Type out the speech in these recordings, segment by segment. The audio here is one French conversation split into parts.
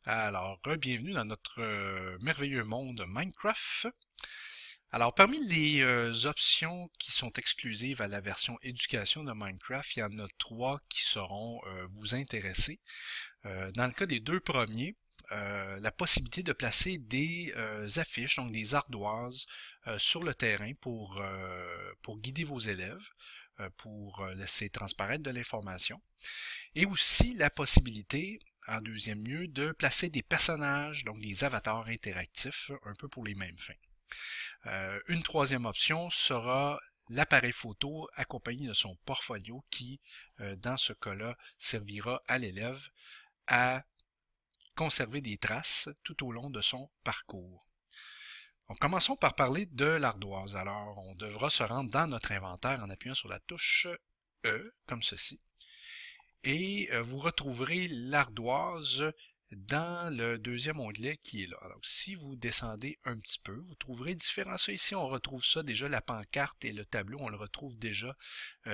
Alors, bienvenue dans notre merveilleux monde Minecraft. Alors, parmi les options qui sont exclusives à la version éducation de Minecraft, il y en a trois qui sauront vous intéresser. Dans le cas des deux premiers, la possibilité de placer des affiches, donc des ardoises, sur le terrain pour guider vos élèves, pour laisser transparaître de l'information. Et aussi la possibilité, en deuxième lieu, de placer des personnages, donc des avatars interactifs, un peu pour les mêmes fins. Une troisième option sera l'appareil photo accompagné de son portfolio qui, dans ce cas-là, servira à l'élève à conserver des traces tout au long de son parcours. Donc, commençons par parler de l'ardoise. Alors, on devra se rendre dans notre inventaire en appuyant sur la touche E, comme ceci. Et vous retrouverez l'ardoise dans le deuxième onglet qui est là. Alors, si vous descendez un petit peu, vous trouverez différents ça. Ici, on retrouve ça déjà, la pancarte et le tableau, on le retrouve déjà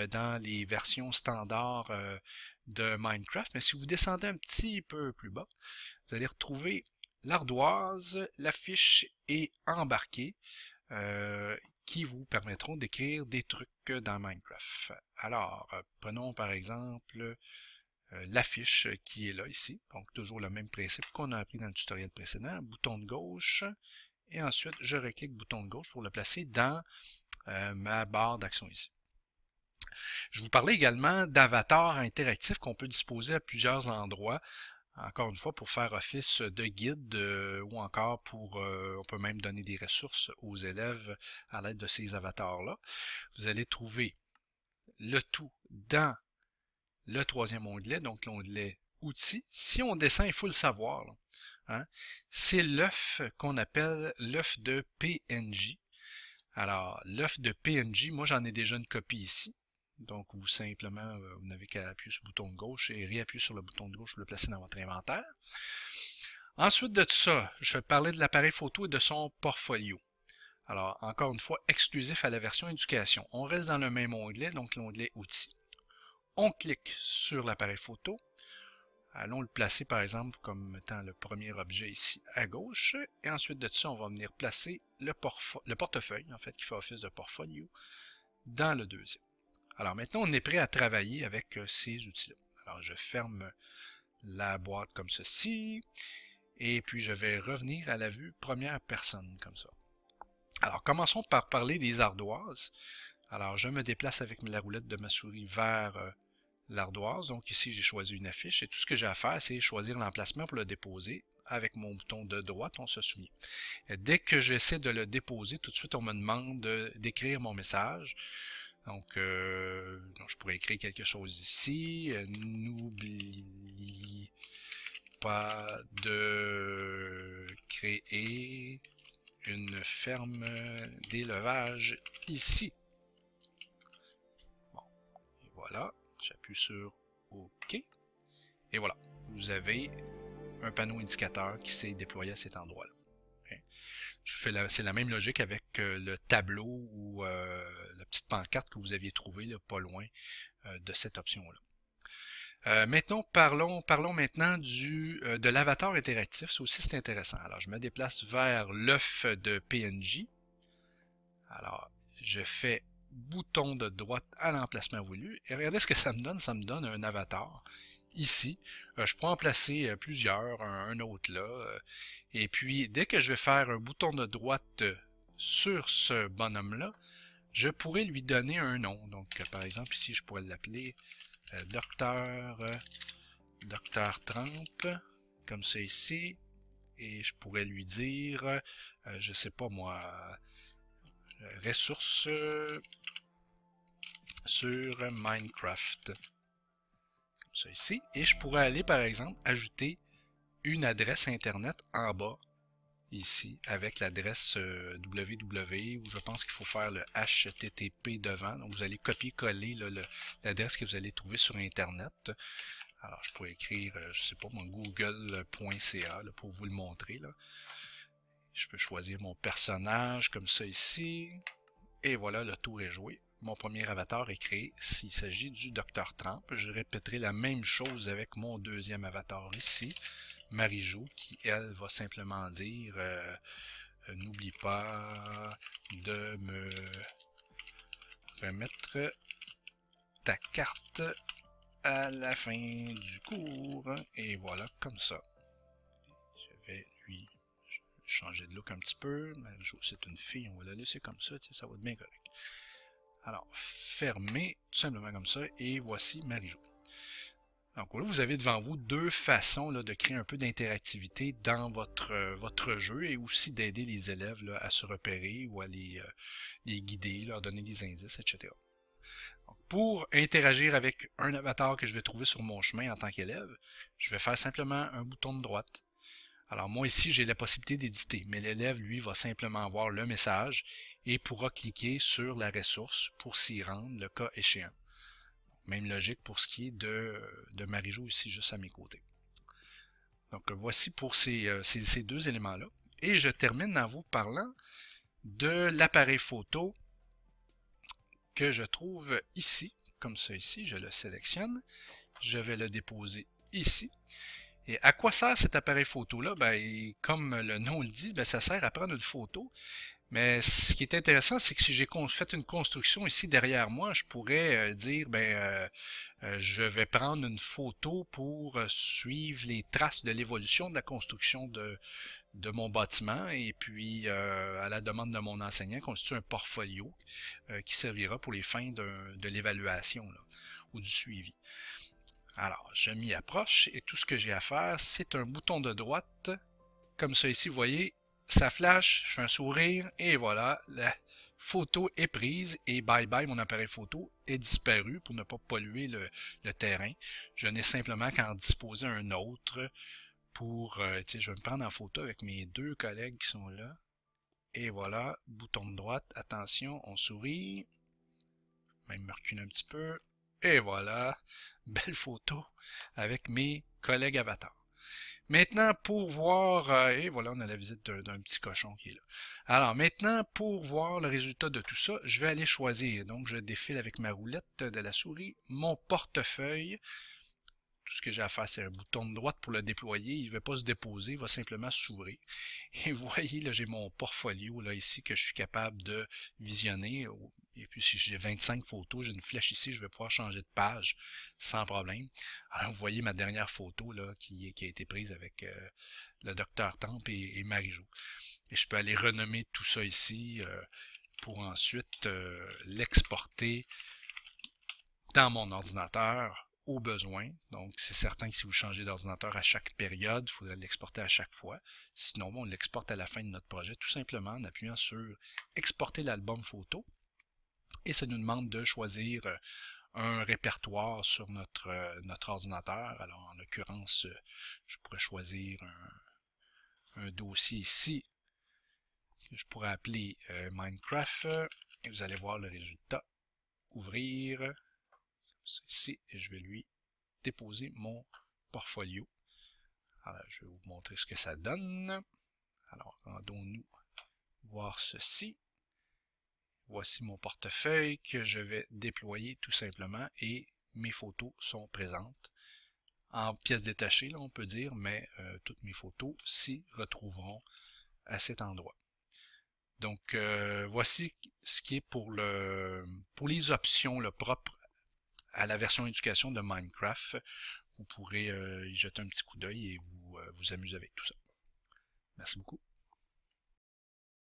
dans les versions standards de Minecraft. Mais si vous descendez un petit peu plus bas, vous allez retrouver l'ardoise, l'affiche et embarqué qui vous permettront d'écrire des trucs dans Minecraft. Alors, prenons par exemple l'affiche qui est là ici. Donc, toujours le même principe qu'on a appris dans le tutoriel précédent. Bouton de gauche. Et ensuite, je reclique bouton de gauche pour le placer dans ma barre d'action ici. Je vous parlais également d'avatars interactifs qu'on peut disposer à plusieurs endroits. Encore une fois, pour faire office de guide ou encore on peut même donner des ressources aux élèves à l'aide de ces avatars-là. Vous allez trouver le tout dans le troisième onglet, donc l'onglet Outils. Si on descend, il faut le savoir, hein, c'est l'œuf qu'on appelle l'œuf de PNJ. Alors, l'œuf de PNJ, moi j'en ai déjà une copie ici. Donc, vous simplement, vous n'avez qu'à appuyer sur le bouton de gauche et réappuyer sur le bouton de gauche pour le placer dans votre inventaire. Ensuite de ça, je vais parler de l'appareil photo et de son portfolio. Alors, encore une fois, exclusif à la version éducation. On reste dans le même onglet, donc l'onglet Outils. On clique sur l'appareil photo. Allons le placer par exemple comme étant le premier objet ici à gauche. Et ensuite de ça, on va venir placer le portefeuille, en fait, qui fait office de portfolio, dans le deuxième. Alors maintenant, on est prêt à travailler avec ces outils-là. Alors je ferme la boîte comme ceci. Et puis je vais revenir à la vue première personne comme ça. Alors commençons par parler des ardoises. Alors je me déplace avec la roulette de ma souris vers l'ardoise. Donc ici, j'ai choisi une affiche et tout ce que j'ai à faire, c'est choisir l'emplacement pour le déposer avec mon bouton de droite, on se souvient. Et dès que j'essaie de le déposer, tout de suite, on me demande d'écrire mon message. Donc, je pourrais écrire quelque chose ici. N'oublie pas de créer une ferme d'élevage ici. Bon, et voilà. J'appuie sur OK. Et voilà, vous avez un panneau indicateur qui s'est déployé à cet endroit-là. Okay. C'est la même logique avec le tableau ou la petite pancarte que vous aviez trouvée là, pas loin de cette option-là. Maintenant, parlons maintenant de l'avatar interactif. Ça aussi, c'est intéressant. Alors, je me déplace vers l'œuf de PNJ. Alors, je fais bouton de droite à l'emplacement voulu. Et regardez ce que ça me donne. Ça me donne un avatar ici. Je peux en placer plusieurs, un autre là. Et puis, dès que je vais faire un bouton de droite sur ce bonhomme-là, je pourrais lui donner un nom. Donc, par exemple, ici, je pourrais l'appeler Docteur Trump, comme ça ici. Et je pourrais lui dire, je sais pas moi, ressources sur Minecraft. Comme ça ici. Et je pourrais aller, par exemple, ajouter une adresse internet en bas, ici, avec l'adresse www, où je pense qu'il faut faire le HTTP devant. Donc, vous allez copier-coller l'adresse que vous allez trouver sur Internet. Alors, je pourrais écrire, je sais pas, mon google.ca pour vous le montrer. Là. Je peux choisir mon personnage comme ça ici. Et voilà, le tour est joué. Mon premier avatar est créé. S'il s'agit du Dr. Trump, je répéterai la même chose avec mon deuxième avatar ici. Marie-Jo qui, elle, va simplement dire n'oublie pas de me remettre ta carte à la fin du cours. Et voilà, comme ça. Je vais lui changer de look un petit peu. Marie-Jo, c'est une fille, on va la laisser comme ça, ça va être bien correct. Alors, fermez tout simplement comme ça, et voici Marie-Jo. Donc là, vous avez devant vous deux façons là, de créer un peu d'interactivité dans votre jeu et aussi d'aider les élèves là, à se repérer ou à les guider, leur donner des indices, etc. Donc, pour interagir avec un avatar que je vais trouver sur mon chemin en tant qu'élève, je vais faire simplement un bouton de droite. Alors moi ici, j'ai la possibilité d'éditer, mais l'élève, lui, va simplement voir le message et pourra cliquer sur la ressource pour s'y rendre, le cas échéant. Même logique pour ce qui est de Marie-Jo ici, juste à mes côtés. Donc voici pour ces deux éléments-là. Et je termine en vous parlant de l'appareil photo que je trouve ici, comme ça ici, je le sélectionne, je vais le déposer ici. Et à quoi sert cet appareil photo-là? Ben, comme le nom le dit, ben, ça sert à prendre une photo. Mais ce qui est intéressant, c'est que si j'ai fait une construction ici derrière moi, je pourrais dire, je vais prendre une photo pour suivre les traces de l'évolution de la construction de mon bâtiment et puis, à la demande de mon enseignant, constitue un portfolio qui servira pour les fins de l'évaluation ou du suivi. Alors, je m'y approche et tout ce que j'ai à faire, c'est un bouton de droite. Comme ça ici, vous voyez, ça flash, je fais un sourire et voilà, la photo est prise et bye bye, mon appareil photo est disparu pour ne pas polluer le terrain. Je n'ai simplement qu'à en disposer un autre pour, je vais me prendre en photo avec mes deux collègues qui sont là. Et voilà, bouton de droite, attention, on sourit. Même me reculer un petit peu. Et voilà, belle photo avec mes collègues avatars. Maintenant, pour voir, et voilà, on a la visite d'un petit cochon qui est là. Alors maintenant, pour voir le résultat de tout ça, je vais aller choisir. Donc, je défile avec ma roulette de la souris, mon portefeuille. Tout ce que j'ai à faire, c'est un bouton de droite pour le déployer. Il ne va pas se déposer, il va simplement s'ouvrir. Et vous voyez, là, j'ai mon portfolio là, ici que je suis capable de visionner. Et puis, si j'ai 25 photos, j'ai une flèche ici, je vais pouvoir changer de page sans problème. Alors, vous voyez ma dernière photo là, qui a été prise avec le docteur Temple et Marie-Jo. Et je peux aller renommer tout ça ici pour ensuite l'exporter dans mon ordinateur au besoin. Donc, c'est certain que si vous changez d'ordinateur à chaque période, il faudrait l'exporter à chaque fois. Sinon, on l'exporte à la fin de notre projet, tout simplement en appuyant sur « Exporter l'album photo ». Et ça nous demande de choisir un répertoire sur notre ordinateur. Alors, en l'occurrence, je pourrais choisir un dossier ici que je pourrais appeler Minecraft. Et vous allez voir le résultat. Ouvrir. Ici, et je vais lui déposer mon portfolio. Alors, je vais vous montrer ce que ça donne. Alors, rendons-nous voir ceci. Voici mon portefeuille que je vais déployer tout simplement et mes photos sont présentes. En pièces détachées, là, on peut dire, mais toutes mes photos s'y retrouveront à cet endroit. Donc, voici ce qui est pour les options propres à la version éducation de Minecraft. Vous pourrez y jeter un petit coup d'œil et vous amuser avec tout ça. Merci beaucoup.